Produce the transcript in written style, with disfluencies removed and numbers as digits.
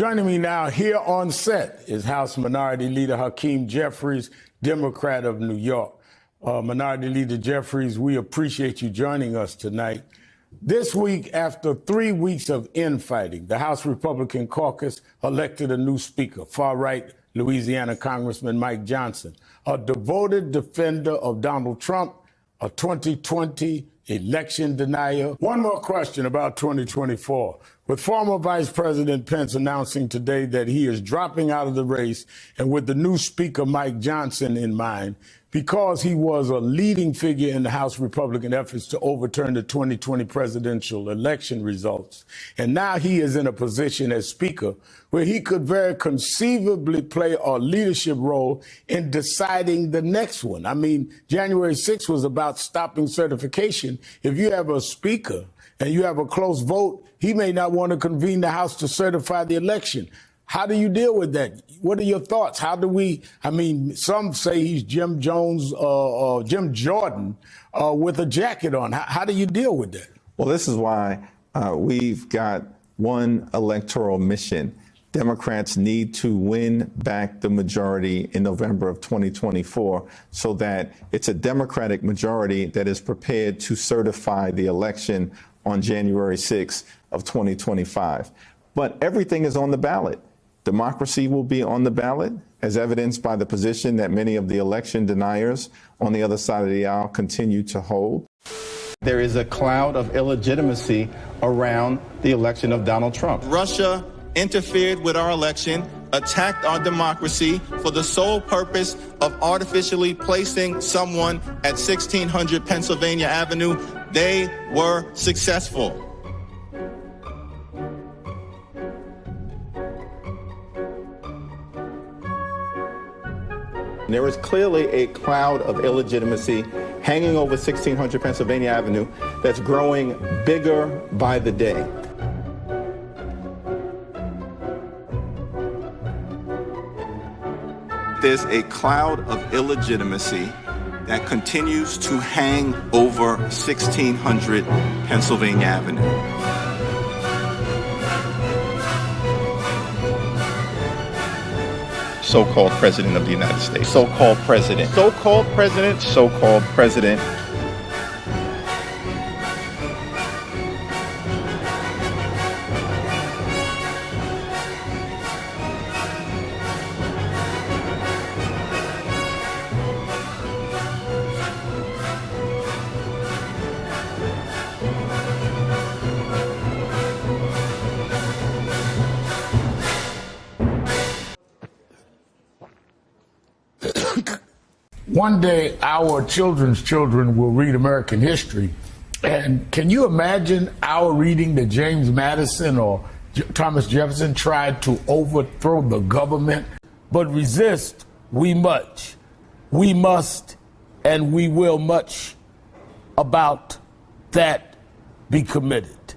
Joining me now here on set is House Minority Leader Hakeem Jeffries, Democrat of New York. Minority Leader Jeffries, we appreciate you joining us tonight. This week, after 3 weeks of infighting, the House Republican caucus elected a new speaker, far-right Louisiana Congressman Mike Johnson, a devoted defender of Donald Trump, a 2020 election denier. One more question about 2024. With former Vice President Pence announcing today that he is dropping out of the race, and with the new Speaker Mike Johnson in mind, because he was a leading figure in the House Republican efforts to overturn the 2020 presidential election results. And now he is in a position as Speaker where he could very conceivably play a leadership role in deciding the next one. I mean, January 6th was about stopping certification. If you have a Speaker and you have a close vote, he may not want to convene the House to certify the election. How do you deal with that? What are your thoughts? How do we, some say he's Jim Jones or Jim Jordan with a jacket on. How do you deal with that? Well, this is why we've got one electoral mission. Democrats need to win back the majority in November of 2024 so that it's a Democratic majority that is prepared to certify the election on January 6th of 2025. But everything is on the ballot. Democracy will be on the ballot, as evidenced by the position that many of the election deniers on the other side of the aisle continue to hold. There is a cloud of illegitimacy around the election of Donald Trump. Russia interfered with our election, attacked our democracy for the sole purpose of artificially placing someone at 1600 Pennsylvania Avenue. They were successful. There is clearly a cloud of illegitimacy hanging over 1600 Pennsylvania Avenue that's growing bigger by the day. There's a cloud of illegitimacy that continues to hang over 1600 Pennsylvania Avenue. So-called president of the United States. So-called president. So-called president. So-called president. One day, our children's children will read American history. And can you imagine our reading that James Madison or Thomas Jefferson tried to overthrow the government? But resist we much. We must and we will much about that be committed.